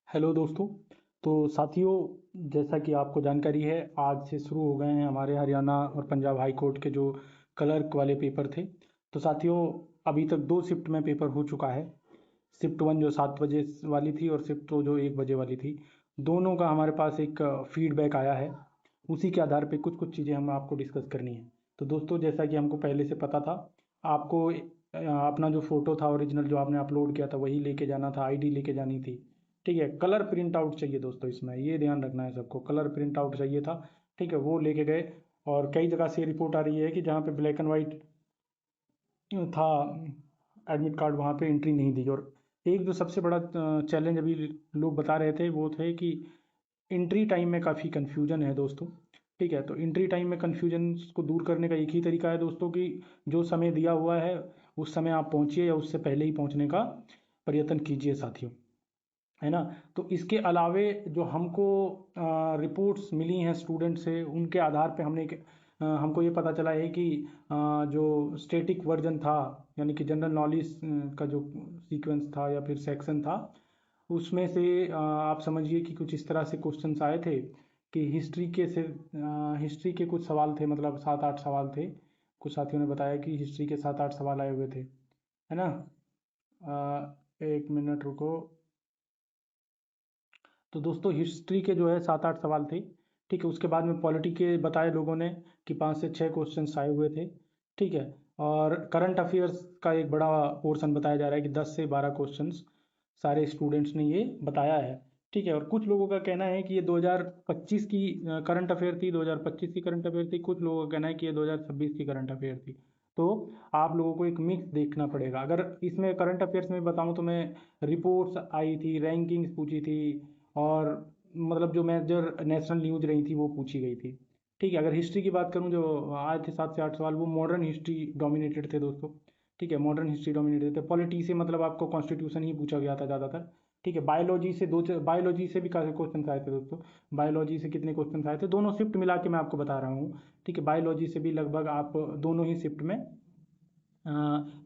Hello दोस्तों। तो साथियों, जैसा कि आपको जानकारी है, आज से शुरू हो गए हैं हमारे हरियाणा और पंजाब हाई कोर्ट के जो क्लर्क वाले पेपर थे। तो साथियों, अभी तक दो शिफ्ट में पेपर हो चुका है। शिफ्ट वन जो 7 बजे वाली थी और शिफ्ट टू जो 1 बजे वाली थी। दोनों का हमारे पास एक फीडबैक आया है। उसी के आधार पे कुछ कुछ चीज़ें हम आपको डिस्कस करनी है। तो दोस्तों, जैसा कि हमको पहले से पता था, आपको अपना जो फ़ोटो था ओरिजिनल जो आपने अपलोड किया था वही लेके जाना था, आईडी लेके जानी थी। ठीक है, कलर प्रिंट आउट चाहिए दोस्तों, इसमें ये ध्यान रखना है सबको, कलर प्रिंट आउट चाहिए था। ठीक है, वो लेके गए। और कई जगह से रिपोर्ट आ रही है कि जहाँ पे ब्लैक एंड वाइट था एडमिट कार्ड, वहाँ पे एंट्री नहीं दी। और एक जो सबसे बड़ा चैलेंज अभी लोग बता रहे थे वो थे कि एंट्री टाइम में काफ़ी कन्फ्यूजन है दोस्तों। ठीक है, तो एंट्री टाइम में कन्फ्यूजन को दूर करने का एक ही तरीका है दोस्तों कि जो समय दिया हुआ है उस समय आप पहुँचिए या उससे पहले ही पहुँचने का प्रयत्न कीजिए साथियों, है ना। तो इसके अलावे जो हमको रिपोर्ट्स मिली हैं स्टूडेंट से, उनके आधार पे हमको ये पता चला है कि जो स्टैटिक वर्जन था, यानी कि जनरल नॉलेज का जो सीक्वेंस था या फिर सेक्शन था, उसमें से आप समझिए कि कुछ इस तरह से क्वेश्चंस आए थे कि हिस्ट्री के कुछ सवाल थे, मतलब 7-8 सवाल थे। कुछ साथियों ने बताया कि हिस्ट्री के 7-8 सवाल आए हुए थे, है ना। एक मिनट रुको। तो दोस्तों, हिस्ट्री के जो है 7-8 सवाल थे। ठीक है, उसके बाद में पॉलिटी के बताए लोगों ने कि 5 से 6 क्वेश्चंस आए हुए थे। ठीक है, और करंट अफेयर्स का एक बड़ा पोर्शन बताया जा रहा है कि 10 से 12 क्वेश्चंस सारे स्टूडेंट्स ने ये बताया है। ठीक है, और कुछ लोगों का कहना है कि ये 2025 की करंट अफेयर थी, 2025 की करंट अफेयर थी। कुछ लोगों का कहना है कि ये 2026 की करंट अफेयर थी। तो आप लोगों को एक मिक्स देखना पड़ेगा। अगर इसमें करंट अफेयर्स में बताऊं तो मैं रिपोर्ट्स आई थी, रैंकिंग्स पूछी थी, और मतलब जो मेजर नेशनल न्यूज रही थी वो पूछी गई थी। ठीक है, अगर हिस्ट्री की बात करूं, जो आए थे 7 से 8 सवाल, वो मॉडर्न हिस्ट्री डोमिनेटेड थे दोस्तों। ठीक है, मॉडर्न हिस्ट्री डोमिनेटेड थे। पॉलिटी से मतलब आपको कॉन्स्टिट्यूशन ही पूछा गया था ज़्यादातर। ठीक है, बायोलॉजी से भी काफ़ी क्वेश्चन आए थे दोस्तों। बायोलॉजी से कितने क्वेश्चन आए थे, दोनों शिफ्ट मिला के मैं आपको बता रहा हूँ। ठीक है, बायोलॉजी से भी लगभग आप दोनों ही शिफ्ट में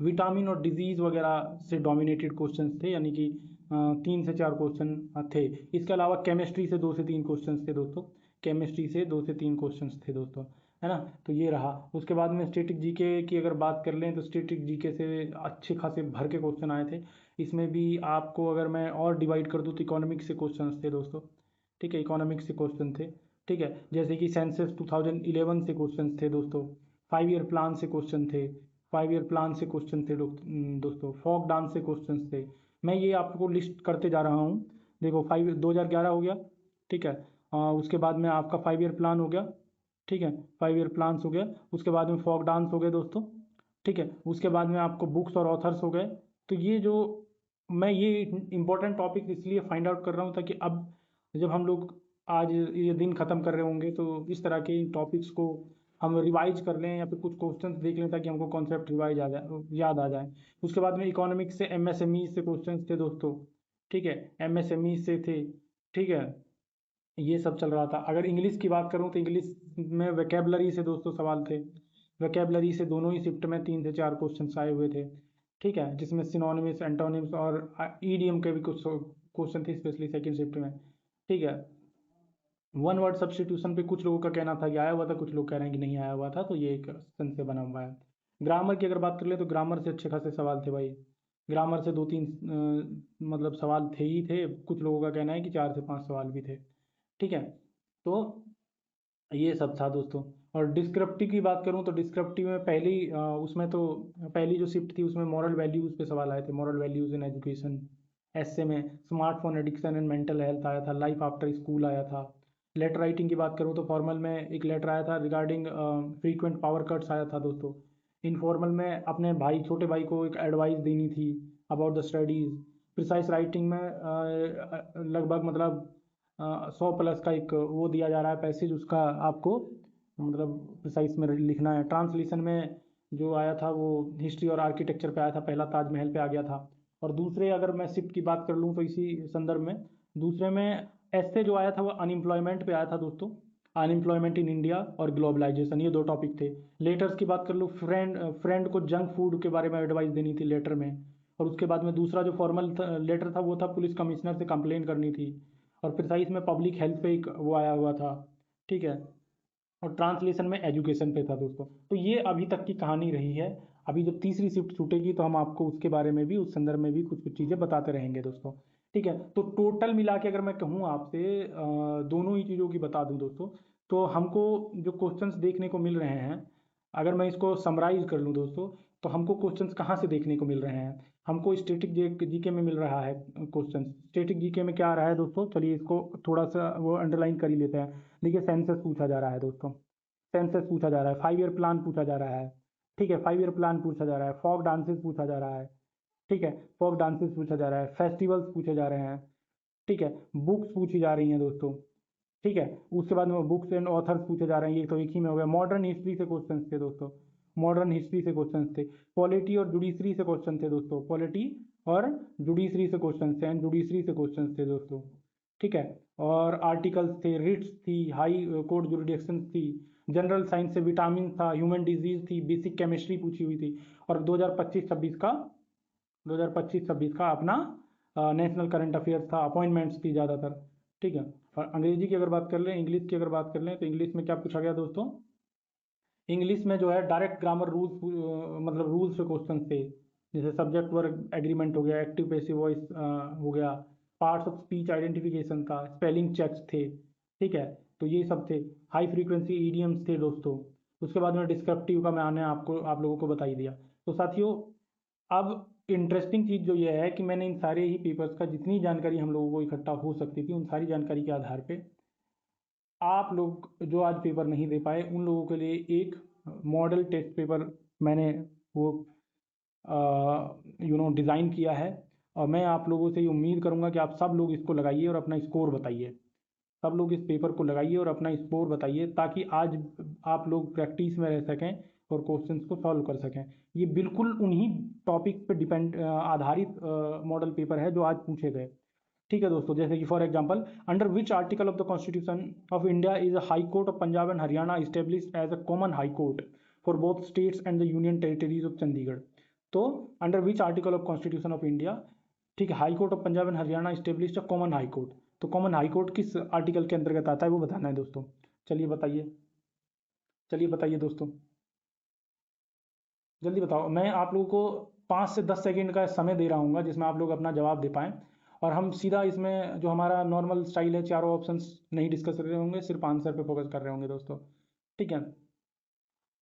विटामिन और डिजीज वगैरह से डोमिनेटेड क्वेश्चंस थे, यानी कि 3 से 4 क्वेश्चन थे। इसके अलावा केमिस्ट्री से 2 से 3 क्वेश्चंस थे दोस्तों। केमिस्ट्री से 2 से 3 क्वेश्चंस थे दोस्तों, है ना। तो ये रहा। उसके बाद में स्टैटिक जीके की अगर बात कर लें तो स्टैटिक जीके से अच्छे खासे भर के क्वेश्चन आए थे। इसमें भी आपको अगर मैं और डिवाइड कर दूँ तो इकोनॉमिक्स से क्वेश्चंस थे दोस्तों। ठीक है, इकोनॉमिक्स से क्वेश्चन थे। ठीक है, जैसे कि सेंसस 2011 से क्वेश्चन थे दोस्तों। 5 ईयर प्लान से क्वेश्चन थे। 5 ईयर प्लान से क्वेश्चन थे दोस्तों। फोक डांस से क्वेश्चन थे। मैं ये आपको लिस्ट करते जा रहा हूँ। देखो, 2011 हो गया। ठीक है, उसके बाद में आपका 5 ईयर प्लान हो गया। ठीक है, 5 ईयर प्लान्स हो गया। उसके बाद में फोक डांस हो गए दोस्तों। ठीक है, उसके बाद में आपको बुक्स और ऑथर्स हो गए। तो ये जो मैं ये इंपॉर्टेंट टॉपिक इसलिए फाइंड आउट कर रहा हूँ ताकि अब जब हम लोग आज ये दिन ख़त्म कर रहे होंगे तो इस तरह के टॉपिक्स को हम रिवाइज कर लें या फिर कुछ क्वेश्चंस देख लें ताकि हमको कॉन्सेप्ट रिवाइज आ जाए, याद आ जाए। उसके बाद में इकोनॉमिक्स से एमएसएमई से क्वेश्चंस थे दोस्तों। ठीक है, एमएसएमई से थे। ठीक है, ये सब चल रहा था। अगर इंग्लिश की बात करूँ तो इंग्लिश में वेकेबलरी से दोस्तों सवाल थे। वेकेबलरी से दोनों ही शिफ्ट में 3 से 4 क्वेश्चन आए हुए थे। ठीक है, जिसमें सिनोनिम्स, एंटोनिम्स और ईडीएम के भी कुछ क्वेश्चन थे, स्पेशली सेकंड शिफ्ट में। ठीक है, वन वर्ड सब्स्टिट्यूशन पे कुछ लोगों का कहना था कि आया हुआ था, कुछ लोग कह रहे हैं कि नहीं आया हुआ था, तो ये एक सन से बना हुआ है। ग्रामर की अगर बात कर ले तो ग्रामर से अच्छे खासे सवाल थे भाई। ग्रामर से 2-3 मतलब सवाल थे ही थे। कुछ लोगों का कहना है कि 4 से 5 सवाल भी थे। ठीक है, तो ये सब था दोस्तों। और डिस्क्रिप्टिव की बात करूं तो डिस्क्रिप्टिव में उसमें तो पहली जो शिफ्ट थी उसमें मॉरल वैल्यूज़ पे सवाल आए थे। Moral values in education. ऐसे में smartphone addiction and mental health आया था। लाइफ आफ्टर स्कूल आया था। लेटर राइटिंग की बात करूं तो फॉर्मल में एक लेटर आया था रिगार्डिंग फ्रीक्वेंट पावर कट्स आया था दोस्तों। इनफॉर्मल में अपने छोटे भाई को एक एडवाइस देनी थी about the studies. Precise writing में लगभग मतलब 100 प्लस का एक वो दिया जा रहा है पैसेज, उसका आपको मतलब प्रिसाइज में लिखना है। ट्रांसलेशन में जो आया था वो हिस्ट्री और आर्किटेक्चर पे आया था, पहला ताजमहल पे आ गया था। और दूसरे अगर मैं शिफ्ट की बात कर लूँ तो इसी संदर्भ में दूसरे में ऐसे जो आया था वो अनएम्प्लॉयमेंट पे आया था दोस्तों। अनएम्प्लॉयमेंट इन इंडिया और ग्लोबलाइजेशन, ये दो टॉपिक थे। लेटर्स की बात कर लूँ, फ्रेंड फ्रेंड को जंक फूड के बारे में एडवाइस देनी थी लेटर में। और उसके बाद में दूसरा जो फॉर्मल लेटर था वो था पुलिस कमिश्नर से कंप्लेन करनी थी, और प्रिसाइज में पब्लिक हेल्थ पे एक वो आया हुआ था, ठीक है, और ट्रांसलेशन में एजुकेशन पे था दोस्तों। तो ये अभी तक की कहानी रही है। अभी जब तीसरी शिफ्ट छूटेगी तो हम आपको उसके बारे में भी, उस संदर्भ में भी कुछ कुछ चीज़ें बताते रहेंगे दोस्तों, ठीक है। तो टोटल मिला के अगर मैं कहूँ आपसे दोनों ही चीज़ों की बता दूँ दोस्तों, तो हमको जो क्वेश्चंस देखने को मिल रहे हैं, अगर मैं इसको समराइज कर लूँ दोस्तों, तो हमको क्वेश्चंस कहाँ से देखने को मिल रहे हैं? हमको स्टैटिक जीके में मिल रहा है क्वेश्चन। स्टैटिक जीके में क्या आ रहा है दोस्तों, चलिए इसको थोड़ा सा वो अंडरलाइन कर ही लेते हैं। देखिए सेंसस पूछा जा रहा है दोस्तों, सेंसस पूछा जा रहा है, 5 ईयर प्लान पूछा जा रहा है, ठीक है, 5 ईयर प्लान पूछा जा रहा है, फोक डांसेस पूछा जा रहा है, ठीक है, फोक डांसेस पूछा जा रहा है, फेस्टिवल्स पूछे जा रहे हैं, ठीक है, बुक्स पूछी जा रही हैं दोस्तों, ठीक है, उसके बाद में बुक्स एंड ऑथर्स पूछे जा रहे हैं, ये तो एक ही में हो गया। मॉडर्न हिस्ट्री से क्वेश्चन थे दोस्तों, मॉडर्न हिस्ट्री से क्वेश्चन थे। पॉलिटी और जुडिशरी से क्वेश्चन थे दोस्तों, पॉलिटी और जुडिशरी से क्वेश्चन थे, एंड जुडिशरी से क्वेश्चन थे दोस्तों, ठीक है। और आर्टिकल्स थे, रिट्स थी, हाई कोर्ट जुरिडिक्शन थी, जनरल साइंस से विटामिन था, ह्यूमन डिजीज थी, बेसिक केमिस्ट्री पूछी हुई थी। और 2025-26 का अपना नेशनल करंट अफेयर्स था, अपॉइंटमेंट्स थी ज़्यादातर, ठीक है। और अंग्रेजी की अगर बात कर लें, इंग्लिश की अगर बात कर लें, तो इंग्लिश में क्या पूछा गया दोस्तों? इंग्लिश में जो है डायरेक्ट ग्रामर रूल्स, मतलब रूल्स से क्वेश्चन थे, जैसे सब्जेक्ट वर्ब एग्रीमेंट हो गया, एक्टिव पैसिव वॉइस हो गया, पार्ट्स ऑफ स्पीच आइडेंटिफिकेशन था, स्पेलिंग चेक्स थे, ठीक है। तो ये सब थे। हाई फ्रीक्वेंसी ईडियम्स थे दोस्तों। उसके बाद में डिस्क्रिप्टिव का मैंने आपको आप लोगों को बता ही दिया। तो साथियों, अब इंटरेस्टिंग चीज़ जो ये है कि मैंने इन सारे ही पेपर्स का जितनी जानकारी हम लोगों को इकट्ठा हो सकती थी, उन सारी जानकारी के आधार पे आप लोग जो आज पेपर नहीं दे पाए उन लोगों के लिए एक मॉडल टेस्ट पेपर मैंने वो डिज़ाइन किया है। और मैं आप लोगों से ये उम्मीद करूंगा कि आप सब लोग इसको लगाइए और अपना स्कोर बताइए। सब लोग इस पेपर को लगाइए और अपना स्कोर बताइए, ताकि आज आप लोग प्रैक्टिस में रह सकें और क्वेश्चंस को सॉल्व कर सकें। ये बिल्कुल उन्हीं टॉपिक पे आधारित मॉडल पेपर है जो आज पूछे गए, ठीक है दोस्तों। जैसे कि for example, under which article of the constitution of India is a high court of Punjab and Haryana established as a common high court for both states and the union territories of Chandigarh. तो under which article of constitution of India, ठीक है, high court of Punjab and Haryana established a common high court. तो common high court किस article के अंतर्गत आता है वो बताना है दोस्तों। चलिए बताइए, चलिए बताइए दोस्तों, जल्दी बताओ। मैं आप लोगों को 5 से 10 सेकंड का समय दे रहा हूँ जिसमें आप लोग अपना जवाब दे पाएँ। और हम सीधा इसमें जो हमारा नॉर्मल स्टाइल है, चारों ऑप्शंस नहीं डिस्कस कर रहे होंगे, सिर्फ आंसर पे फोकस कर रहे होंगे दोस्तों, ठीक है।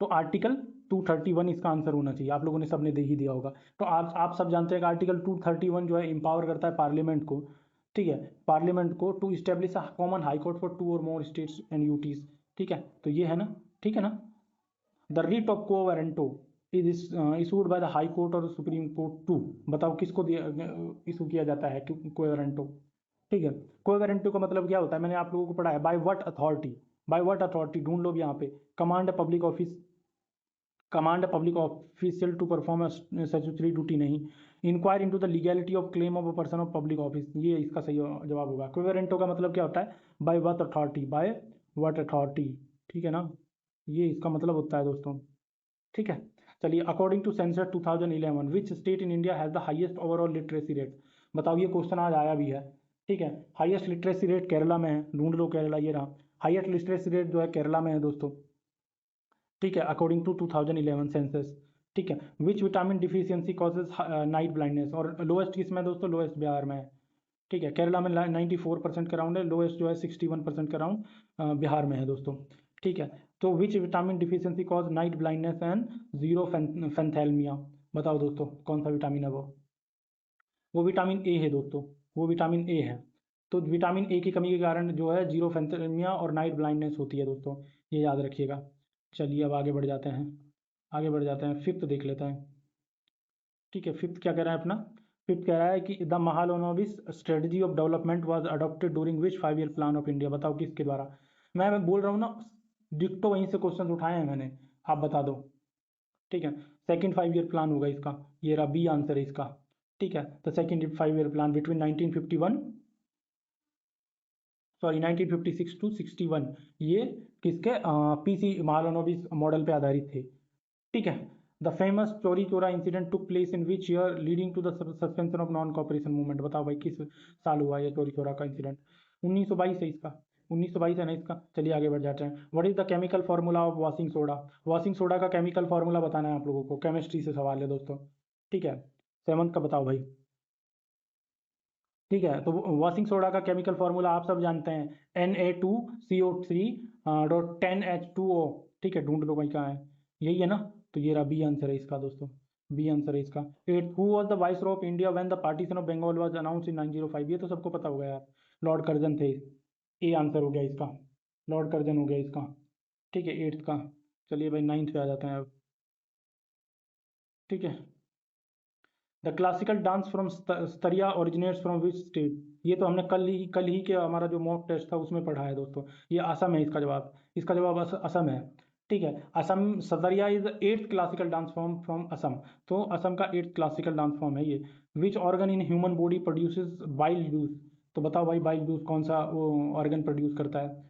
तो आर्टिकल 231 इसका आंसर होना चाहिए, आप लोगों ने सबने दे ही दिया होगा। तो आप सब जानते हैं कि आर्टिकल 231 जो है एम्पावर करता है पार्लियामेंट को, ठीक है, पार्लियामेंट को to establish a common high court for 2 or more states and UTs, ठीक है। तो ये है ना, ठीक है ना। The writ of quo warranto is issued by the high court और सुप्रीम कोर्ट टू। बताओ किसको इशू किया जाता है क्वो वारंटो, ठीक है। क्वो वारंटो का मतलब क्या होता है, मैंने आप लोगों को पढ़ा है। By what authority, by what authority ढूंढ लो यहाँ पे। Command public office, command public official to perform statutory duty नहीं। Inquire into the legality of claim of a person of public office, ये इसका सही जवाब होगा। क्विवेरेंटो का मतलब क्या होता है? By what authority, by what authority, ठीक है ना, ये इसका मतलब होता है दोस्तों, ठीक है। चलिए, according to census 2011 which state in India has the highest overall literacy rate. बताओ, ये क्वेश्चन आज आया भी है, ठीक है। हाईएस्ट लिटरेसी रेट केरला में है, ढूंढ लो केरला, ये रहा। हाईएस्ट लिटरेसी रेट जो है केरला में है दोस्तों, ठीक है, अकॉर्डिंग टू 2011 सेंसस, ठीक है। Which vitamin deficiency causes night blindness, और लोएस्ट किसमें दोस्तों? लोएस्ट बिहार में है, ठीक है। केरला में 94% का राउंड है, लोएस्ट जो है 61% का राउंड बिहार में है दोस्तों, ठीक है। तो which vitamin deficiency cause night blindness and xerophthalmia. बताओ दोस्तों कौन सा विटामिन है वो विटामिन ए है दोस्तों, वो विटामिन ए है। तो विटामिन ए की कमी के कारण जो है जीरो फैंथैल्मिया और नाइट ब्लाइंडनेस होती है दोस्तों, ये याद रखिएगा। चलिए अब आगे बढ़ जाते हैं, आगे बढ़ जाते हैं, फिफ्थ देख लेते हैं, ठीक है। फिफ्थ क्या कह रहा है अपना? फिफ्थ कह रहा है कि the Mahalanobis strategy of development was adopted during which 5 year plan of India. बताओ किसके द्वारा? मैं बोल रहा हूँ ना, डिक्टो वहीं से क्वेश्चन उठाए हैं मैंने, आप बता दो, ठीक है। सेकंड 5 ईयर प्लान होगा इसका, ये रहा बी आंसर है इसका, ठीक है। The second 5 year plan between 1951, sorry 1956 to 61, ये किसके? पीसी महालनोबिस मॉडल पे आधारित थे, ठीक है। The famous Chauri Chaura incident took place in which year leading to the suspension of non cooperation movement. बताओ भाई किस साल हुआ ये चौरी चौरा का इंसिडेंट? 1922 है इसका, 1922 है ना इसका। चलिए आगे बढ़ जाते हैं। What is the chemical formula of washing soda? Washing soda का केमिकल फार्मूला बताना है आप लोगों को, केमिस्ट्री से सवाल है दोस्तों, ठीक है। 7th का बताओ भाई, ठीक है। तो वॉशिंग सोडा का केमिकल फार्मूला आप सब जानते हैं, Na2CO3 डॉट 10H2O, ठीक है। ढूंढ लो भाई कहाँ है, यही है ना। तो ये रहा, बी आंसर है इसका दोस्तों, बी आंसर है इसका। Eight, who was the viceroy of India when the partition of Bengal was announced in 905? ये तो सबको पता होगा यार, लॉर्ड कर्जन थे। ए आंसर हो गया इसका, लॉर्ड कर्जन हो गया इसका, ठीक है। 8th का। चलिए भाई 9th पे आ जाते हैं अब, ठीक है। The classical dance from Sattriya originates from which state? ये तो हमने कल ही के हमारा जो मॉक टेस्ट था उसमें पढ़ा है दोस्तों। ये असम है इसका जवाब, इसका जवाब असम है, ठीक है। Assam, Sattriya is the 8th classical dance form from Assam. तो असम का 8th क्लासिकल डांस फॉर्म है ये। Which organ in human body produces bile juice? तो बताओ भाई बाइल जूस कौन सा वो ऑर्गन प्रोड्यूस करता है,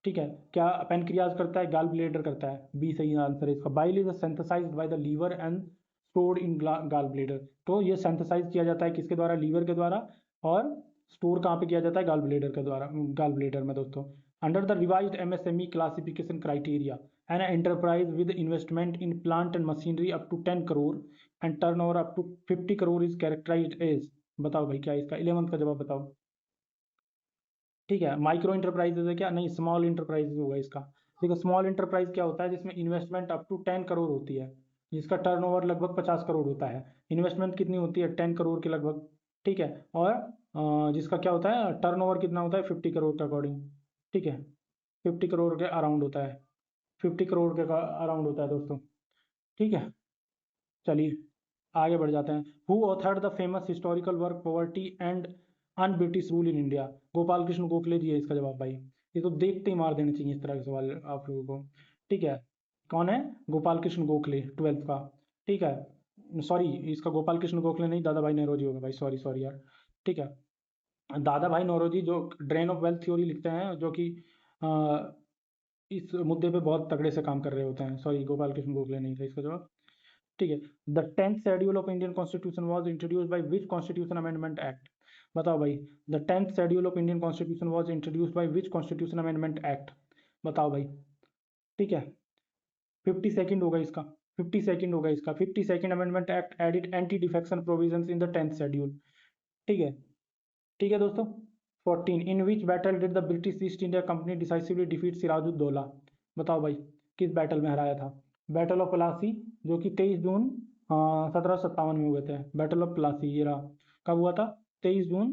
ठीक है। क्या पेनक्रियाज करता है, गाल ब्लेडर करता है? बी सही आंसर है इसका। Bile is synthesised by the liver and stored in gall bladder. तो ये सिंथेसाइज किया जाता है किसके द्वारा? लीवर के द्वारा। और स्टोर कहाँ पे किया जाता है? गाल ब्लेडर के द्वारा, गाल ब्लेडर में दोस्तों। Under the revised MSME classification criteria, an enterprise with investment in plant and machinery up to 10 crore and turnover up to 50 crore is characterised as? बताओ भाई क्या है इसका? 11th का जवाब बताओ, ठीक है। माइक्रो इंटरप्राइजेज है क्या? नहीं, स्मॉल इंटरप्राइजेज होगा इसका। देखो स्मॉल इंटरप्राइज क्या होता है? जिसमें इन्वेस्टमेंट अप टू 10 करोड़ होती है, जिसका टर्नओवर लगभग 50 करोड़ होता है। इन्वेस्टमेंट कितनी होती है? 10 करोड़ के लगभग, ठीक है। और जिसका क्या होता है, टर्नओवर कितना होता है? 50 करोड़ के अकॉर्डिंग, ठीक है। 50 करोड़ के अराउंड होता है, 50 करोड़ के अराउंड होता है दोस्तों, ठीक है। चलिए आगे बढ़ जाते हैं। Who authored the famous historical work poverty and un British rule in India? Gopal Krishna Gokhale ji है इसका जवाब भाई। ये तो देखते ही मार देने चाहिए इस तरह के सवाल आप लोगों को, ठीक है। कौन है? गोपाल कृष्ण गोखले, 12th का, ठीक है। सॉरी, इसका गोपाल कृष्ण गोखले नहीं, दादा भाई नौरोजी होगा भाई, सॉरी सॉरी यार, ठीक है। दादा भाई नौरोजी जो ड्रेन ऑफ वेल्थ थ्योरी लिखते हैं, जो कि इस मुद्दे पे बहुत तगड़े से काम कर रहे होते हैं। सॉरी, गोपाल कृष्ण गोखले नहीं था इसका जवाब, ठीक है। The 10th schedule of Indian constitution was introduced by which constitution amendment act? बताओ भाई, the 10th schedule of Indian constitution was introduced by which constitution amendment act? बताओ भाई, ठीक है। 52nd होगा इसका, 52nd होगा इसका। 52nd amendment act added anti defection provisions in the 10th schedule, ठीक है, ठीक है दोस्तों। 14, in which battle did the British East India Company decisively defeat Sirajuddaulah? बताओ भाई किस बैटल में हराया था? बैटल ऑफ प्लासी, जो कि 23 जून 1757 में हुए थे। बैटल ऑफ प्लासी ये रहा, कब हुआ था? 23 जून,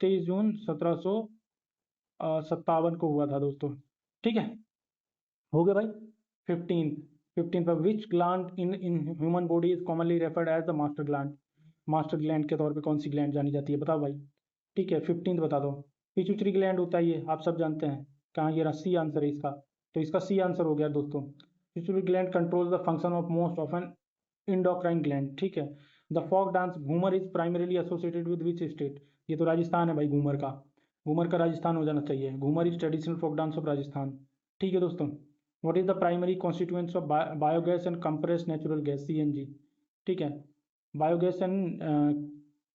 23 जून 1757 को हुआ था दोस्तों, ठीक है। हो गया भाई। 15, 15 पर which gland in in human body is commonly referred as the master gland? Master gland के तौर पे कौन सी ग्लैंड जानी जाती है? बताओ भाई, ठीक है। 15th बता दो। पिट्यूटरी ग्लैंड होता है ये, आप सब जानते हैं। कहाँ? ये रहा, सी आंसर है इसका। तो इसका सी आंसर हो गया दोस्तों। Pituitary gland control the function of most of an endocrine gland, ठीक है। The folk dance Ghoomar is primarily associated with which state? ये तो राजस्थान है भाई, घूमर का, घूमर का राजस्थान हो जाना चाहिए। Ghoomar is traditional folk dance of Rajasthan, ठीक है दोस्तों। What is the primary constituents of biogas and compressed natural gas, CNG? ठीक है। Biogas and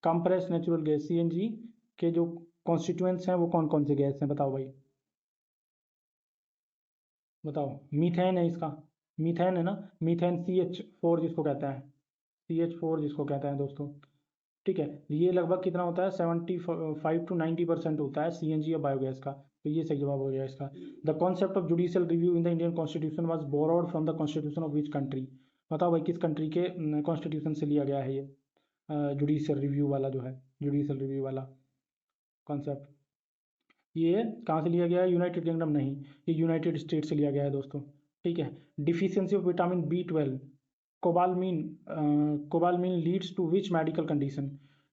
compressed natural gas, CNG, के जो कॉन्स्टिट्यूएंट्स हैं वो कौन कौन से गैस हैं? बताओ भाई, बताओ। मीथेन है इसका, मीथेन है ना, मीथेन CH4 जिसको कहते हैं, CH4 जिसको कहते हैं दोस्तों, ठीक है। ये लगभग कितना होता है? 75 to 90% होता है सीएनजी या बायोगैस का। तो ये सही जवाब हो गया इसका। The concept of judicial review in the Indian constitution was borrowed from the constitution of which country? बताओ भाई किस कंट्री के कॉन्स्टिट्यूशन से लिया गया है ये जुडिशियल रिव्यू वाला जो है, जुडिशियल रिव्यू वाला कॉन्सेप्ट? ये कहाँ से लिया गया है? यूनाइटेड किंगडम नहीं, ये यूनाइटेड स्टेट से लिया गया है दोस्तों, ठीक है। Deficiency of vitamin B12, cobalamin, cobalamin leads to which medical condition?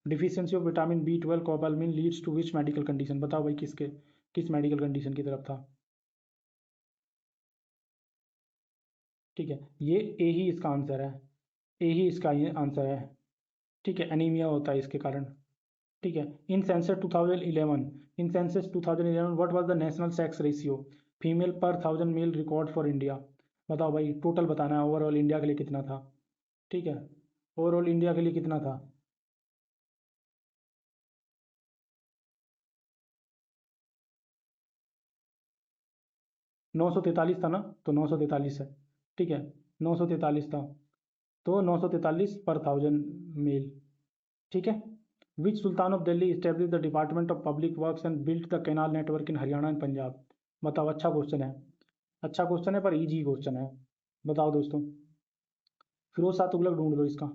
Deficiency of vitamin B12 cobalamin leads to which medical condition? बताओ भाई किस मेडिकल कंडीशन की तरफ था, ठीक है। ये ए ही इसका आंसर है, ए ही इसका ये आंसर है, ठीक है। एनीमिया होता है इसके कारण, ठीक है। In census 2011, in census 2011 what was the national sex ratio female per 1000 mail record for India? बताओ भाई, टोटल बताना है, ओवरऑल इंडिया के लिए कितना था? ठीक है, ओवरऑल इंडिया के लिए कितना था? 943 था ना, तो 943 है। ठीक है, 943 था, तो 943 पर थाउजेंड मेल। ठीक है। Which sultan of Delhi establish the department of public works and built the canal network in Haryana and Punjab? बताओ, अच्छा क्वेश्चन है, अच्छा क्वेश्चन है पर इजी क्वेश्चन है। बताओ दोस्तों। फिरोज शाह तुगलक ढूंढ लो इसका।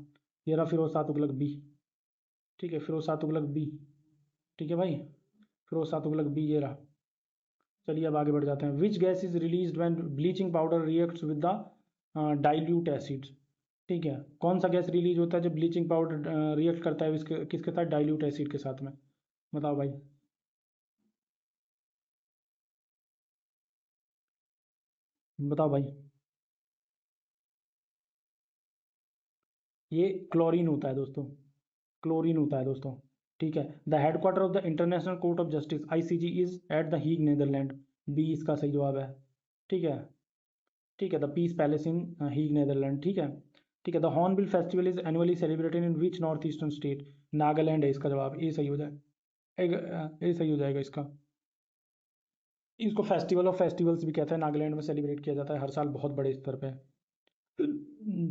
ये रहा फिरोज शाह तुगलक बी। ठीक है, फिरोज शाह तुगलक बी। ठीक है भाई, फिरोज शाह तुगलक बी ये रहा। चलिए अब आगे बढ़ जाते हैं। Which gas is release when bleaching powder reacts with the dilute acids? ठीक है, कौन सा गैस रिलीज होता है जब ब्लीचिंग पाउडर रिएक्ट करता है किसके साथ? डाइल्यूट एसिड के साथ में। बताओ भाई। बताओ भाई। ये क्लोरीन होता है दोस्तों, क्लोरीन होता है दोस्तों। ठीक है। The headquarter of the international court of justice ICJ is at the Hague Netherland. B इसका सही जवाब है। ठीक है। ठीक है, the peace palace in Hague Netherland. ठीक है। ठीक है, the hornbill festival is annually celebrated in which north eastern state? Nagaland है इसका जवाब, ए सही हो जाए। ए सही हो जाएगा इसका। इसको फेस्टिवल ऑफ फेस्टिवल्स भी कहते हैं, नागालैंड में सेलिब्रेट किया जाता है हर साल बहुत बड़े स्तर पे।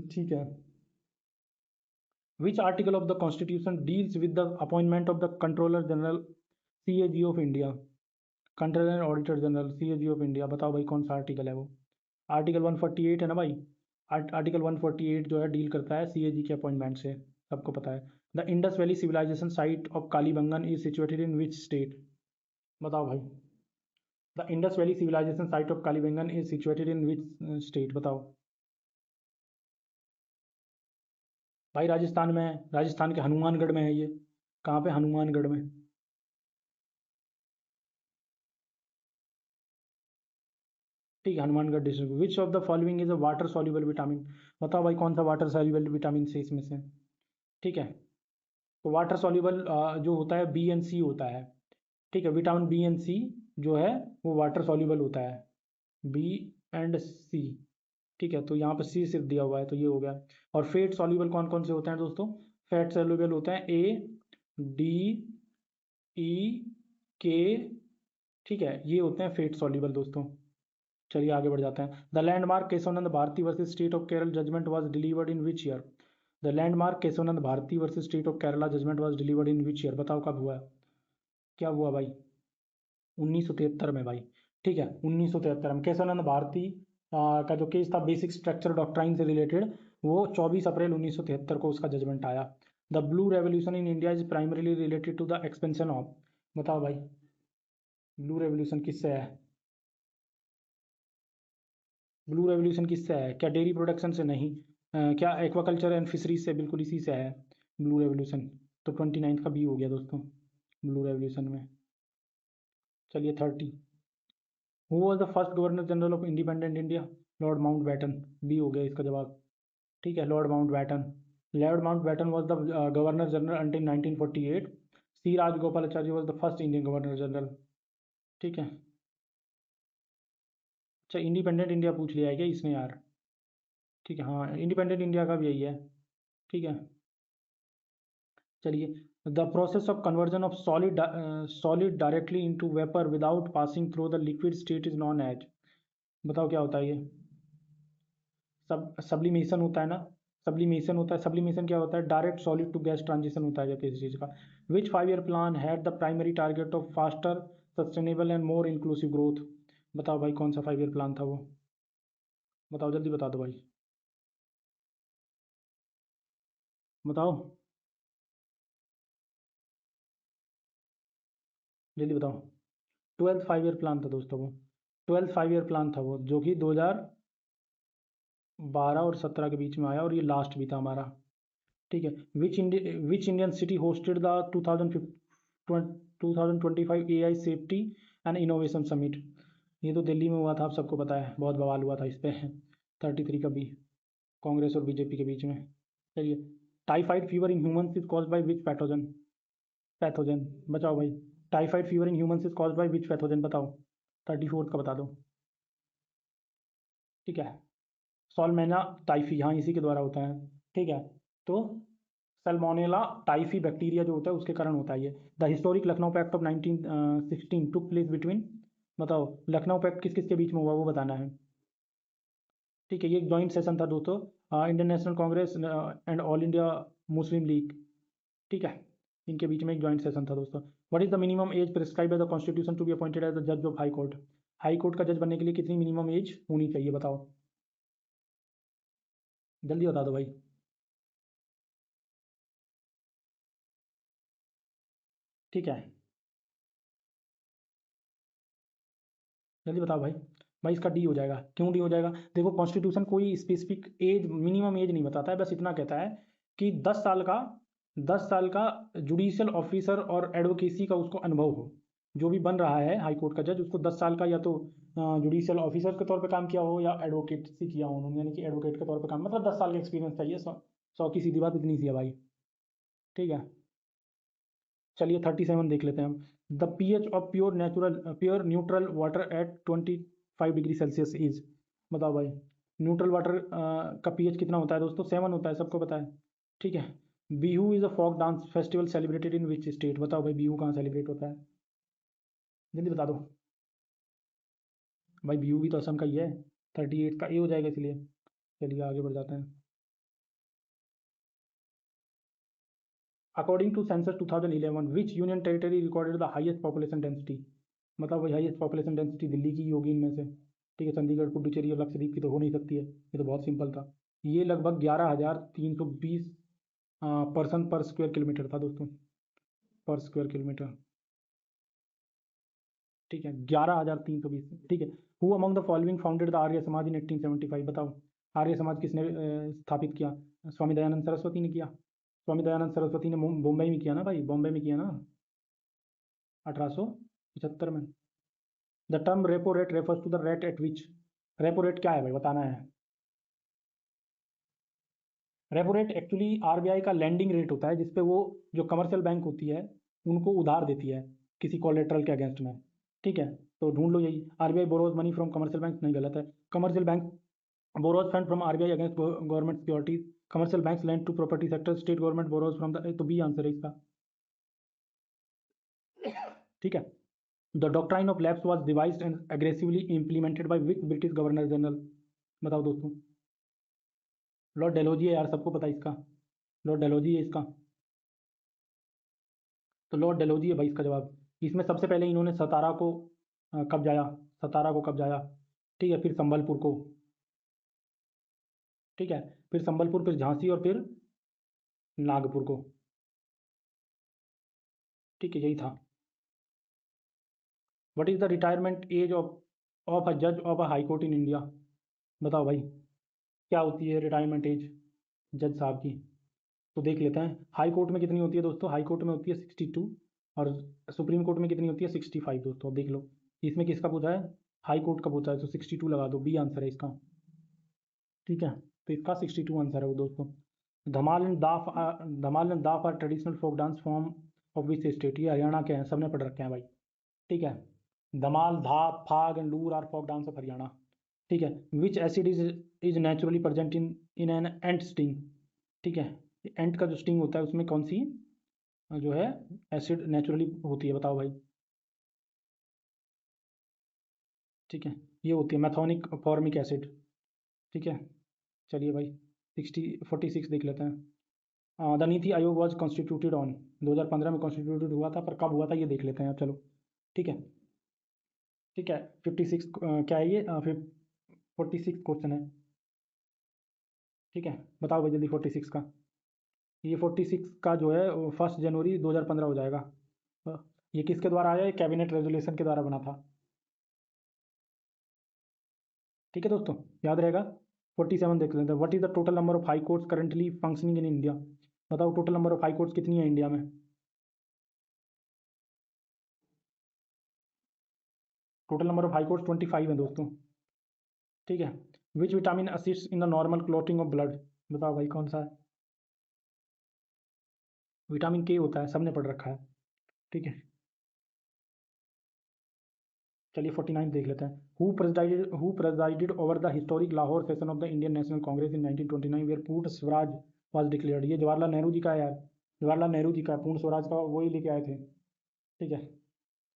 ठीक है। विच article of the constitution deals with the appointment of the controller general CAG of India? Controller and auditor general CAG of India, बताओ भाई कौन सा आर्टिकल है वो? आर्टिकल 148 है ना भाई। आर्टिकल 148 जो है डील करता है सीएजी के अपॉइंटमेंट से, सबको पता है। The Indus valley civilisation site of Kalibangan is situated in which state? बताओ भाई। The Indus valley civilisation site of Kalibangan is situated in which state? बताओ भाई। राजस्थान में है, राजस्थान के हनुमानगढ़ में है ये। कहाँ पे? हनुमानगढ़ में। ठीक है, Hanumangarh district. Which of the following is a water soluble vitamin? बताओ भाई कौन सा वाटर सॉल्युबल विटामिन से इसमें से? ठीक है, तो वाटर सॉल्युबल जो होता है बी एन सी होता है। ठीक है, विटामिन बी एंड सी जो है वो वाटर सॉल्युबल होता है, बी एंड सी। ठीक है, तो यहाँ पर सी सिर्फ दिया हुआ है तो ये हो गया। और फेट सॉल्युबल कौन कौन से होते हैं दोस्तों? फैट सॉल्युबल होते हैं ए, डी, ई, के। ठीक है, ये होते हैं फेट सॉल्युबल दोस्तों। चलिए आगे बढ़ जाते हैं। The landmark Kesavananda Bharati versus state of Kerala judgement was delivered in which year? The landmark Kesavananda Bharati versus state of Kerala judgement was delivered in which year? बताओ कब हुआ है? क्या हुआ भाई? 1973 में भाई। ठीक है, 1973 में केशवानंद भारती का जो केस था बेसिक स्ट्रक्चर डॉक्ट्राइन से रिलेटेड, वो 24 अप्रैल 1973 को उसका जजमेंट आया। The blue revolution in India is primarily related to the expansion of? बताओ भाई, ब्लू रेवोल्यूशन किससे है? ब्लू रेवोल्यूशन किससे है? क्या डेयरी प्रोडक्शन से? नहीं। क्या एक्वाकल्चर एंड फिशरीज से? बिल्कुल इसी से है ब्लू रेवोल्यूशन। तो 29 का बी हो गया दोस्तों ब्लू रेवोल्यूशन में। चलिए 30। Who was the first governor general of independent India? Lord Mountbatten. B हो गया इसका जवाब। ठीक है, Lord Mountbatten. Lord Mountbatten was the governor general until 1948। C Rajagopalachari was the first Indian governor general. ठीक है। अच्छा, independent India पूछ लिया है क्या इसने यार? ठीक है, हाँ इंडिपेंडेंट इंडिया का भी यही है। ठीक है। चलिए, the process of conversion of solid directly into vapour without passing through the liquid state is known as? बताओ क्या होता है ये? सब्लिमेशन होता है ना। सब्लिमेशन होता है। सब्लिमेशन क्या होता है? Direct solid to gas transition होता है जब किसी चीज़ का। Which 5 year plan had the primary target of faster sustainable and more inclusive growth? बताओ भाई कौन सा 5 ईयर प्लान था वो? बताओ जल्दी बता दो भाई। बताओ जल्दी बताओ। 12th 5 ईयर प्लान था दोस्तों वो। 12th 5 ईयर प्लान था वो, जो कि 2012 और 17 के बीच में आया, और ये लास्ट भी था हमारा। ठीक है। Which Indian city hosted the 2025 AI safety and innovation summit? ये तो दिल्ली में हुआ था, आप सबको पता है, बहुत बवाल हुआ था इस पे। 33 का बी, कांग्रेस और बीजेपी के बीच में। चलिए, typhoid fever in humans is caused by which pathogen? Pathogen बताओ भाई। Typhoid fever in humans is caused by which pathogen? बताओ। 34 का बता दो। ठीक है, सॉलमेना टाइफी, हाँ इसी के द्वारा होता है। ठीक है। तो सल्मोनेला टाइफी बैक्टीरिया जो होता है उसके कारण होता है ये। The historic Lucknow pact of 1916 took place between, बताओ लखनऊ पैक्ट किस किस के बीच में हुआ वो बताना है। ठीक है, ये एक जॉइंट सेशन था दोस्तों, Indian National Congress and all India Muslim league, ठीक है, इनके बीच में एक जॉइंट सेशन था दोस्तों। What is the minimum age prescribe by the constitution to be appointed as the जज of high court? High court का जज बनने के लिए कितनी मिनिमम एज होनी चाहिए बताओ, जल्दी बता दो भाई। ठीक है, जल्दी बताओ भाई। भाई इसका डी हो जाएगा। क्यों डी हो जाएगा? देखो कॉन्स्टिट्यूशन कोई स्पेसिफिक एज, मिनिमम एज नहीं बताता है, बस इतना कहता है कि 10 साल का, 10 साल का जुडिशियल ऑफिसर और एडवोकेसी का उसको अनुभव हो। जो भी बन रहा है हाई कोर्ट का जज, उसको 10 साल का या तो जुडिशियल ऑफिसर के तौर पे काम किया हो या एडवोकेसी किया हो उन्होंने, यानी कि एडवोकेट के तौर पे काम, मतलब 10 साल का एक्सपीरियंस चाहिए। 100 की सीधी बात, इतनी सी है भाई। ठीक है, चलिए 37 देख लेते हैं हम। The pH of pure neutral water at 25 degree Celsius is, बताओ भाई। न्यूट्रल वाटर का पीएच कितना होता है दोस्तों? 7 होता है, सबको पता है। ठीक है। Bihu is a folk dance festival celebrated in which state? बताओ भाई बिहू कहाँ सेलिब्रेट होता है, जल्दी बता दो। भाई बिहू भी तो असम का ही है। 38 का ए हो जाएगा इसलिए। चलिए आगे बढ़ जाते हैं। According to census 2011 which union territory recorded the highest population density? मतलब भाई हाईएस्ट पॉपुलेशन डेंसिटी दिल्ली की ही होगी इनमें से। ठीक है, चंडीगढ़ पुडुचेरी और लक्षद्वीप की तो हो नहीं सकती है, ये तो बहुत सिंपल था। ये लगभग 11,320 पर्सन पर स्क्वायर किलोमीटर था दोस्तों, पर स्क्वायर किलोमीटर। ठीक है, 11,320। ठीक है। Who among the following founded the Arya Samaj in 1875? बताओ आर्य समाज किसने स्थापित किया? स्वामी दयानंद सरस्वती ने किया। स्वामी दयानंद सरस्वती ने बॉम्बे में किया ना भाई, बॉम्बे में किया ना, 1875 में। The term repo rate refers to the rate at which? Repo rate क्या है भाई, बताना है। रेपो रेट एक्चुअली आरबीआई का लैंडिंग रेट होता है, जिसपे वो जो कमर्शियल बैंक होती है उनको उधार देती है किसी कोलेट्रल के अगेंस्ट में। ठीक है, तो ढूंढ लो यही। RBI borrows money from commercial bank, नहीं गलत है। Commercial bank borrows fund from RBI against government securities. Commercial banks lend to property sector. State government borrows from the, तो बी आंसर है इसका। ठीक है। The doctrine of lapse was devised and aggressively implemented by which British governor general? बताओ दोस्तों। Lord डेलोजी है यार, सबको पता है इसका। लॉर्ड डेलोजी है इसका। तो लॉर्ड डेलोजी है भाई इसका जवाब। इसमें सबसे पहले इन्होंने सतारा को कब्जाया, सतारा को कब्जाया। ठीक है, फिर संबलपुर को। ठीक है, फिर संबलपुर, फिर झांसी और फिर नागपुर को। ठीक है, यही था। What is the retirement age of a जज of a high court in India? बताओ भाई क्या होती है रिटायरमेंट एज जज साहब की? तो देख लेते हैं। हाई कोर्ट में कितनी होती है दोस्तों? हाई कोर्ट में होती है 62, और सुप्रीम कोर्ट में कितनी होती है? 65 दोस्तों। अब देख लो इसमें किसका पूछा है, हाई कोर्ट का पूछा है, तो 62 लगा दो, बी आंसर है इसका। ठीक है, तो इसका 62 आंसर है वो दोस्तों। Dhamal and Daph are traditional folk dance form of which state? ये हरियाणा के हैं, सबने पढ़ रखे हैं भाई। ठीक है, Dhamal, Dhaap, Phag and Loor are folk dance of Haryana. ठीक है। Which acid is naturally present in an ant sting? ठीक है, एंट का जो स्टिंग होता है उसमें कौन सी जो है एसिड नेचुरली होती है, बताओ भाई। ठीक है, ये होती है मैथोनिक फॉर्मिक एसिड। ठीक है, चलिए भाई 46 देख लेते हैं। The NITI Aayog was constituted on, 2015 में कॉन्स्टिट्यूटेड हुआ था, पर कब हुआ था ये देख लेते हैं अब, चलो। ठीक है। ठीक है, 56 क्या है ये, फिर 46 क्वेश्चन है। ठीक है, बताओ भाई जल्दी 46 का। ये 46 का जो है 1 जनवरी 2015 हो जाएगा। अ, ये किसके द्वारा आया? ये कैबिनेट रेजोल्यूशन के द्वारा बना था। ठीक है दोस्तों, याद रहेगा। 47 देख लेते हैं। What is the total number of high courts currently functioning in India? बताओ total number of high courts कितनी है इंडिया में? Total number of high courts 25 है दोस्तों। ठीक है। Which vitamin assist in the normal clotting of blood? बताओ भाई कौन सा है? विटामिन के होता है, सबने पढ़ रखा है। ठीक है, चलिए 49 देख लेते हैं। Who presided over the historic Lahore session of the Indian National Congress in 1929 where Purna Swaraj was declared. ये जवाहरलाल नेहरू जी का है यार, जवाहरलाल नेहरू जी का पूर्ण स्वराज का वही लेके आए थे। ठीक है,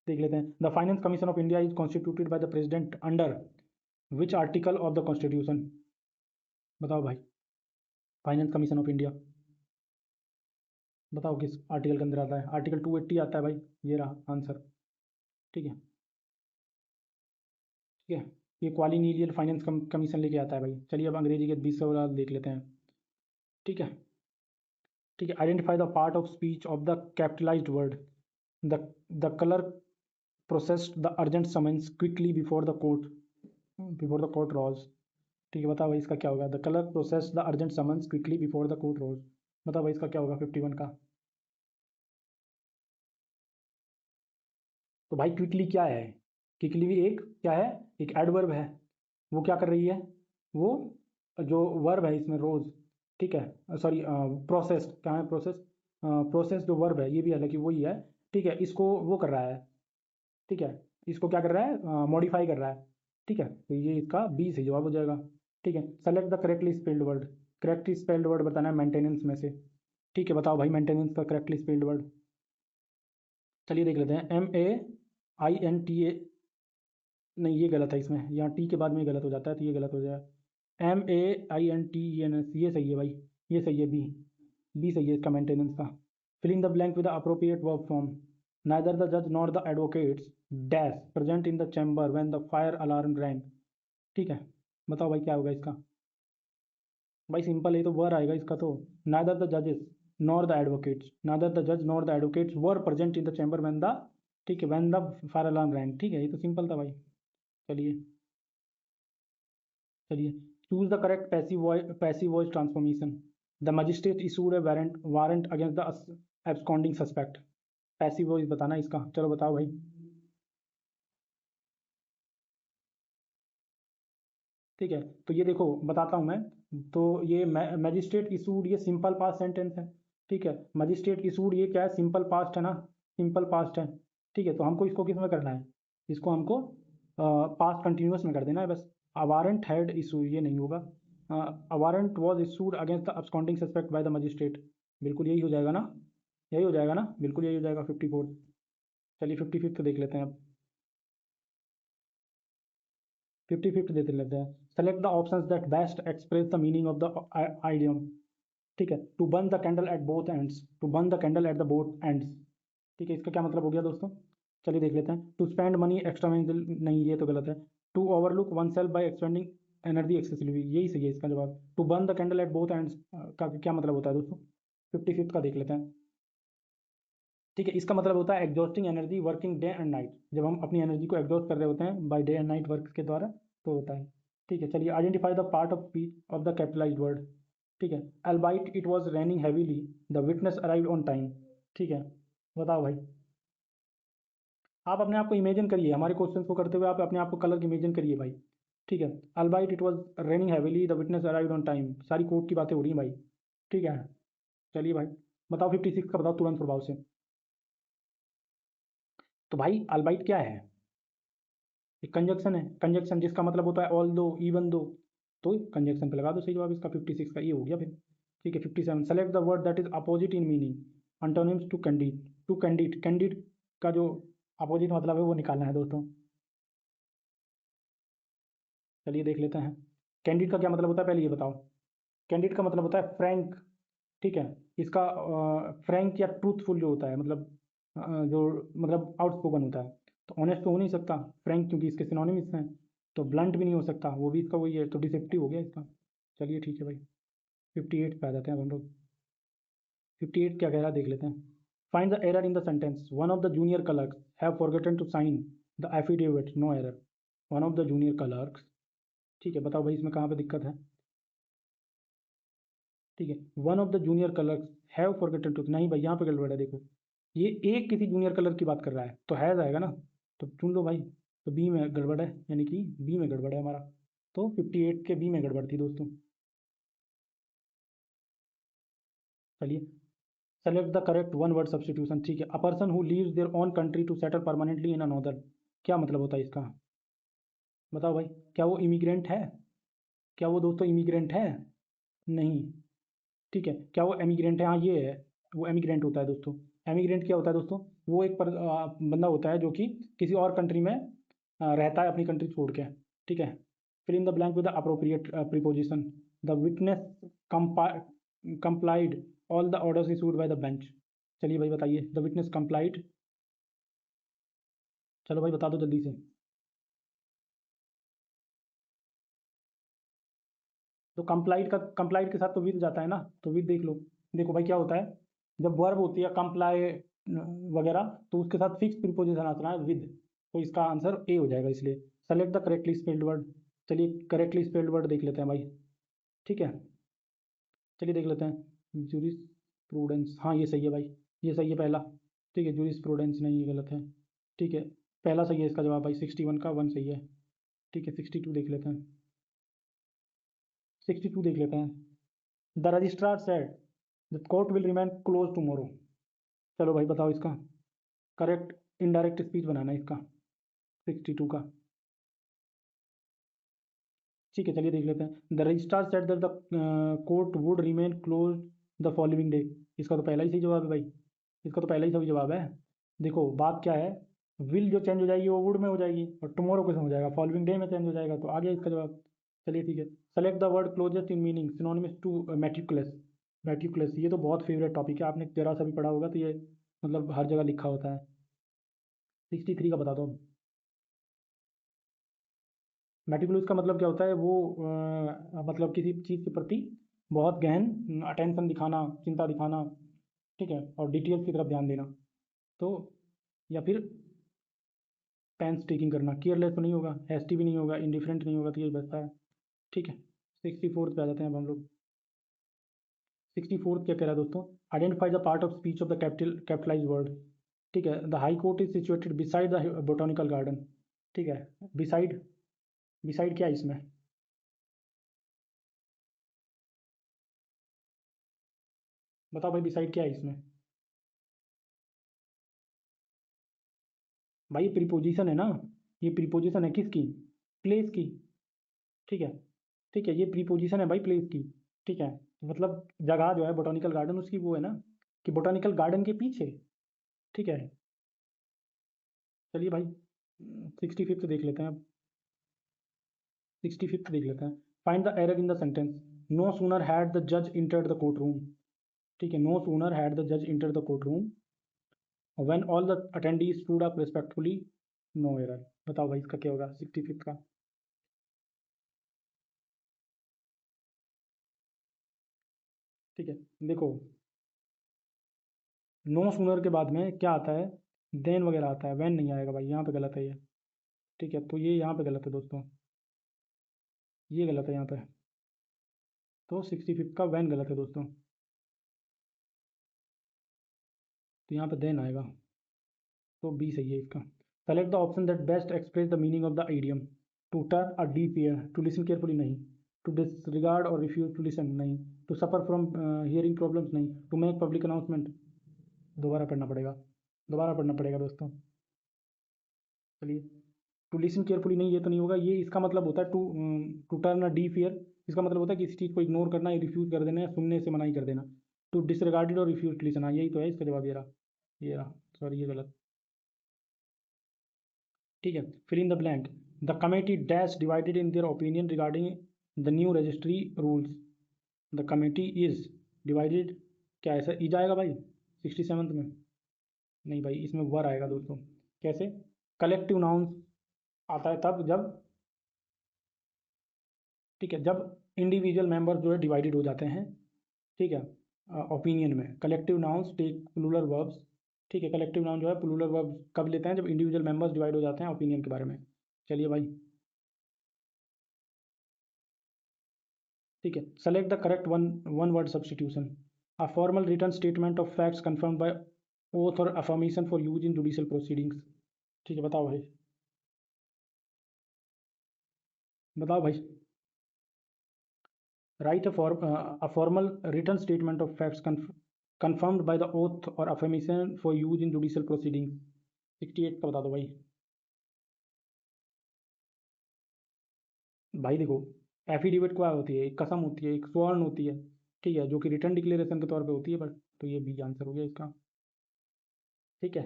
देख लेते हैं। The finance commission of India is constituted by the president under which article of the constitution? बताओ भाई, फाइनेंस कमीशन ऑफ इंडिया बताओ किस आर्टिकल के अंदर आता है? आर्टिकल 280 आता है भाई, ये रहा आंसर। ठीक है, ठीक है, ये क्वालिनिलियल फाइनेंस कमीशन लेके आता है भाई। चलिए अब अंग्रेजी के 20 सवाल देख लेते हैं। ठीक है, ठीक है। Identify the part of speech of the capitalized word. The clerk processed the urgent summons quickly before the court rose. ठीक है, बताओ भाई इसका क्या होगा? The clerk processed the urgent summons quickly before the court rose. बताओ भाई इसका क्या होगा 51 का? तो भाई क्विकली क्या है? क्विकली भी एक क्या है? एक एडवर्ब है। वो क्या कर रही है? वो जो वर्ब है इसमें रोज, ठीक है, सॉरी प्रोसेस, क्या है प्रोसेस? प्रोसेस जो वर्ब है ये भी हालांकि वही है। ठीक है, इसको वो कर रहा है। ठीक है, इसको क्या कर रहा है? मॉडिफाई कर रहा है। ठीक है, तो ये इसका बी से जवाब हो जाएगा। ठीक है, select the correctly spelled word. Correctly spelled word बताना है मेंटेनेंस में से। ठीक है, बताओ भाई मेंटेनेंस का करेक्टली स्पेल्ड वर्ड। चलिए देख लेते हैं। MAINTA, नहीं ये गलत है, इसमें यहाँ टी के बाद में गलत हो जाता है, तो ये गलत हो जाएगा। MAINTENS, ये सही है भाई, ये सही है, बी। बी सही है इसका मेंटेनेंस का। Fill in the blank with the appropriate verb form. Neither the जज nor the advocates dash present in the chamber when the fire alarm rang. ठीक है, बताओ भाई क्या होगा इसका? भाई सिंपल है, तो वर आएगा इसका तो। नाइदर द जजेस nor the advocates, neither the जज nor the advocates were present in the chamber when the, ठीक है, when the fire alarm rang. ठीक है, ये तो सिंपल था भाई। चलिए, चलिए, choose the correct passive voice transformation. The magistrate issued a warrant against the absconding suspect. Passive voice बताना है इसका, चलो बताओ भाई। ठीक है, तो ये देखो बताता हूँ मैं। तो ये मैजिस्ट्रेट इशूड, ये सिंपल पास्ट सेंटेंस है। ठीक है, मजिस्ट्रेट इशूड ये क्या है? सिंपल पास्ट है ना, सिंपल पास्ट है। ठीक है, तो हमको इसको किस में करना है? इसको हमको पास्ट कंटिन्यूअस में कर देना है बस। अ वारंट हैड इशू, ये नहीं होगा। A warrant was issued against the absconding suspect by the magistrate. बिल्कुल यही हो जाएगा ना, यही हो जाएगा ना, बिल्कुल यही हो जाएगा 54। चलिए 55 देख लेते हैं अब। 55 देते लेते हैं। Select the options that best express the meaning of the idiom. ठीक है, to burn the candle at both ends, to burn the candle at the both ends. ठीक है, इसका क्या मतलब हो गया दोस्तों? चलिए देख लेते हैं। टू स्पेंड मनी एक्स्ट्रा, नहीं ये तो गलत है। To overlook oneself by expending energy excessively, यही सही है इसका जवाब। To burn the candle at both ends का क्या मतलब होता है दोस्तों? 55 का देख लेते हैं। ठीक है, इसका मतलब होता है exhausting energy working day and night. जब हम अपनी एनर्जी को एग्जॉस्ट कर रहे होते हैं by day and night work के द्वारा, तो होता है। ठीक है, चलिए, identify the part of speech of the capitalized word. ठीक है, albeit it was raining heavily the witness arrived on time. ठीक है, बताओ भाई। आप अपने आप को इमेजिन करिए, हमारे क्वेश्चन को करते हुए आप अपने आप को कलर की इमेजिन करिए भाई। ठीक है, albeit it was raining heavily the witness arrived on time, सारी कोर्ट की बातें हो रही हैं भाई। ठीक है, चलिए भाई, बताओ 56 का बताओ तुरंत प्रभाव से। तो भाई अल्बाइट क्या है? एक कंजक्शन है, कंजक्शन जिसका मतलब होता है ऑल दो, इवन दो। तो कंजक्शन पे लगा दो सही जवाब इसका 56 का, ये हो गया फिर। ठीक है, 57, select the word that is opposite in meaning. Antonyms to candid. To candid, candid का जो अपोजिट मतलब है वो निकालना है दोस्तों। चलिए देख लेते हैं। कैंडिड का क्या मतलब होता है, पहले ये बताओ। कैंडिड का मतलब होता है फ्रैंक। ठीक है, इसका फ्रैंक या ट्रूथफुल जो होता है, मतलब जो मतलब आउटस्पोकन होता है। तो ऑनेस्ट तो हो नहीं सकता फ्रैंक, क्योंकि इसके सिनोनिम्स हैं। तो ब्लंट भी नहीं हो सकता, वो भी इसका वही है, तो डिसेप्टिव हो गया इसका। चलिए ठीक है भाई, 58 पे आ जाते हैं अब हम लोग। 58 क्या कह रहा है देख लेते हैं। Find the error in the sentence, one of the junior clerks have forgotten to sign the affidavit, no error. One of the junior clerks. ठीक है, बताओ भाई इसमें कहाँ पे दिक्कत है? ठीक है, one of the junior clerks have forgotten to, नहीं भाई यहाँ पे गड़बड़ है देखो। ये एक किसी जूनियर कलर की बात कर रहा है, तो हैज आएगा ना, तो चुन लो भाई। तो बी में गड़बड़ है, यानी कि बी में गड़बड़ है हमारा। तो 58 के बी में गड़बड़ थी दोस्तों। चलिए, select the correct one word substitution. ठीक है, a person who leaves their own country to settle permanently in another, क्या मतलब होता है इसका? बताओ भाई, क्या वो इमिग्रेंट है? क्या वो दोस्तों इमिग्रेंट है? नहीं। ठीक है, क्या वो एमिग्रेंट है? हाँ ये है, वो एमिग्रेंट होता है दोस्तों। एमिग्रेंट क्या होता है दोस्तों? वो एक बंदा होता है जो कि किसी और कंट्री में रहता है अपनी कंट्री छोड़ के। ठीक है, fill in the blank with the appropriate preposition. The witness complied all the orders issued by the bench. चलिए भाई बताइए, द विटनेस कंप्लाइड, चलो भाई बता दो जल्दी से। तो कंप्लाइड के साथ तो विद जाता है ना, तो विद देख लो। देखो भाई क्या होता है, जब वर्ब होती है कंप्लाई वगैरह, तो उसके साथ फिक्स प्रीपोजिशन आता है विद, तो इसका आंसर ए हो जाएगा। इसलिए select the correctly spelled word. चलिए करेक्टली स्पेल्ड वर्ड देख लेते हैं भाई। ठीक है, चलिए देख लेते हैं। जूरिस प्रूडेंस, हाँ ये सही है भाई, ये सही है पहला। ठीक है, जूरिस प्रूडेंस नहीं, ये गलत है। ठीक है, पहला सही है इसका जवाब भाई, 61 का 1 सही है। ठीक है, 62 देख लेते हैं। 62 देख लेते हैं। The registrar said the court will remain close tomorrow. चलो भाई बताओ इसका करेक्ट, इनडायरेक्ट स्पीच बनाना है इसका 62 का। ठीक है, चलिए देख लेते हैं। The registrar said that the court would remain close the following day. इसका तो पहला ही सही जवाब है भाई, इसका तो पहला ही सही जवाब है। देखो बात क्या है, विल जो चेंज हो जाएगी वो वुड में हो जाएगी, और टुमारो किस में हो जाएगा? फॉलोइंग डे में चेंज हो जाएगा, तो आ गया इसका जवाब। चलिए ठीक है। Select the word closest in meaning synonymous to meticulous. Meticulous ये तो बहुत फेवरेट टॉपिक है, आपने जरा सा भी पढ़ा होगा तो ये मतलब हर जगह लिखा होता है। 63 का बता दो। मेटिकुलस का मतलब क्या होता है? वो मतलब किसी चीज़ के प्रति बहुत गहन अटेंशन दिखाना, चिंता दिखाना। ठीक है, और डिटेल्स की तरफ ध्यान देना। तो या फिर पेंस टेकिंग करना, केयरलेस तो नहीं होगा, हेस्टी भी नहीं होगा, इंडिफरेंट नहीं होगा, तो यही बचता है। ठीक है, 64 पे आ जाते हैं अब हम लोग। 64 क्या कह रहा है दोस्तों? Identify the part of speech of the capitalize word. ठीक है, the high court is situated beside the botanical garden. ठीक है, बिसाइड, बिसाइड क्या है इसमें? बताओ भाई बिसाइड क्या है इसमें? भाई ये प्रीपोजिशन है ना, ये प्रीपोजिशन है किसकी? प्लेस की। ठीक है, ठीक है, ये प्रीपोजिशन है भाई प्लेस की। ठीक है, मतलब जगह जो है बोटानिकल गार्डन, उसकी वो है ना, कि बोटानिकल गार्डन के पीछे। ठीक है, चलिए भाई 65 देख लेते हैं अब। 65 देख लेते हैं। Find the error in the sentence. No sooner had the जज इंटर्ड द कोर्ट रूम। ठीक है, नो सूनर हैड द जज entered the court room when all the attendees stood up respectfully. No error. बताओ भाई इसका क्या होगा 65 का? ठीक है, देखो नो सूनर के बाद में क्या आता है? देन वगैरह आता है, वैन नहीं आएगा भाई, यहाँ पे गलत है ये। ठीक है, तो ये यहाँ पे गलत है दोस्तों, ये गलत है यहाँ पे। तो 65 का वैन गलत है दोस्तों, तो यहाँ पे देन आएगा, तो बी सही है इसका। Select the option that best express the meaning of the idiom. To turn a deep ear, to listen carefully नहीं, टू डिसरिगार्ड और रिफ्यूज टू लिसन नहीं, to suffer from hearing problems नहीं, to make public announcement. दोबारा पढ़ना पड़ेगा, दोबारा पढ़ना पड़ेगा दोस्तों। चलिए, टू लिसन केयरफुली नहीं, ये तो नहीं होगा। ये इसका मतलब होता है to turn a deaf ear, इसका मतलब होता है किसी चीज़ को इग्नोर करना या रिफ्यूज कर देना या सुनने से मनाही कर देना। टू डिसरिगार्डेड और रिफ्यूज टू लिसन, हाँ यही तो है इसका जवाब, ये रहा, ये रहा। सॉरी ये गलत। ठीक है, fill in the blank. The committee dash divided in their opinion regarding the new registry rules. The committee is divided, क्या ऐसा ई जाएगा भाई 67 में? नहीं भाई, इसमें वर आएगा दोस्तों। कैसे? कलेक्टिव नाउन्स आता है तब जब, ठीक है, जब इंडिविजुअल मेंबर्स जो है डिवाइडेड हो जाते हैं। ठीक है, ओपिनियन में collective nouns take plural verbs. ठीक है, कलेक्टिव नाउन जो है प्लूरल वर्ब्स कब लेते हैं? जब इंडिविजुअल मेंबर्स डिवाइड हो जाते हैं ओपिनियन के बारे में। चलिए भाई, ठीक है, select the correct one word substitution. A formal written statement of facts confirmed by oath और affirmation for use in judicial proceedings. ठीक है, बताओ भाई, बताओ भाई। Right a formal written statement of facts confirmed by the oath or affirmation for use in judicial proceedings। 68 का बता दो भाई। भाई देखो, एफिडेविट क्या होती है? एक कसम होती है, एक स्वर्ण होती है। ठीक है, जो कि रिटर्न डिक्लेरेशन के तौर पे होती है, बट तो ये भी आंसर हो गया इसका। ठीक है,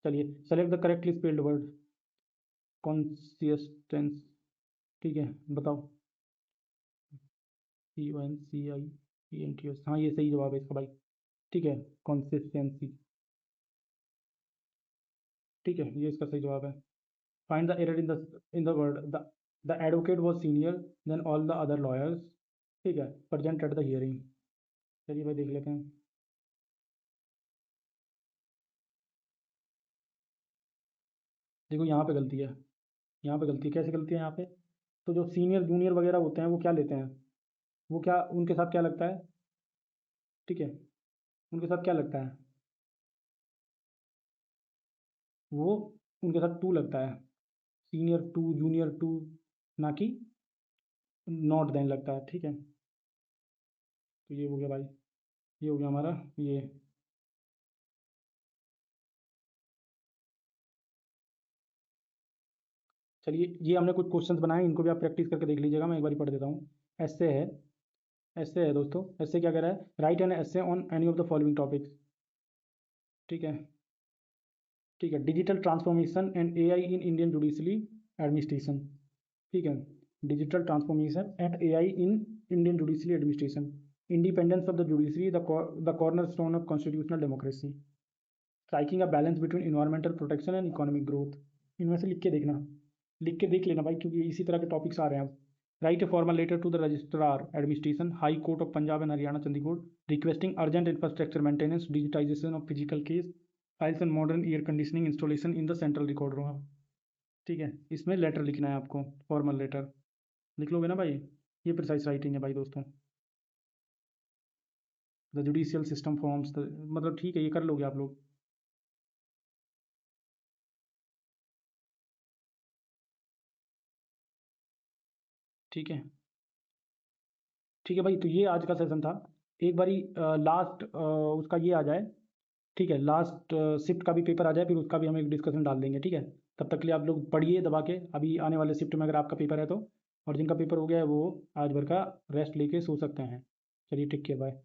चलिए select the correctly spelled word consistence. ठीक है, बताओ। CONCIENTS, हाँ ये सही जवाब है इसका भाई। ठीक है, कंसिस्टेंसी। ठीक है, ये इसका सही जवाब है। Find the error in the word the advocate was senior then all the other lawyers. ठीक है, प्रेजेंट एट द हियरिंग। चलिए भाई देख लेते हैं। देखो यहाँ पे गलती है, यहाँ पे गलती है। कैसे गलती है यहाँ पे? तो जो सीनियर जूनियर वगैरह होते हैं वो क्या लेते हैं, वो क्या उनके साथ क्या लगता है? ठीक है, उनके साथ क्या लगता है? वो उनके साथ टू लगता है, सीनियर टू जूनियर टू, ना कि नॉट देन लगता है। ठीक है, तो ये हो गया भाई, ये हो गया हमारा ये। चलिए, ये हमने कुछ क्वेश्चंस बनाए, इनको भी आप प्रैक्टिस करके देख लीजिएगा। मैं एक बार पढ़ देता हूँ। ऐसे है, ऐसे है दोस्तों। ऐसे क्या कह रहा है? राइट एन ऐसे on any of the following topics. ठीक है, ठीक है। Digital transformation and AI in Indian judiciary administration. ठीक है, digital transformation and AI in Indian judiciary administration. Independence of the judiciary the corner stone of constitutional democracy. Striking a balance between environmental protection and economic growth. इनमें से लिख के देखना, लिख के देख लेना भाई, क्योंकि इसी तरह के टॉपिक्स आ रहे हैं अब। Write a formal letter to the registrar administration high court of Punjab and Haryana Chandigarh requesting urgent infrastructure maintenance digitization of physical case files and modern air conditioning installation in the central record room. ठीक है, इसमें letter लिखना है आपको, formal letter. लिख लोगे ना भाई? ये प्रिसाइज राइटिंग है भाई दोस्तों। द जुडिशियल सिस्टम फॉर्म्स, मतलब ठीक है, ये कर लोगे आप लोग। ठीक है, ठीक है भाई, तो ये आज का सेशन था। एक बारी लास्ट उसका ये आ जाए, ठीक है, लास्ट शिफ्ट का भी पेपर आ जाए, फिर उसका भी हम एक डिस्कशन डाल देंगे। ठीक है, तब तक के लिए आप लोग पढ़िए दबा के, अभी आने वाले शिफ्ट में अगर आपका पेपर है तो। और जिनका पेपर हो गया है वो आज भर का रेस्ट लेके सो सकते हैं। चलिए, टेक केयर, बाय।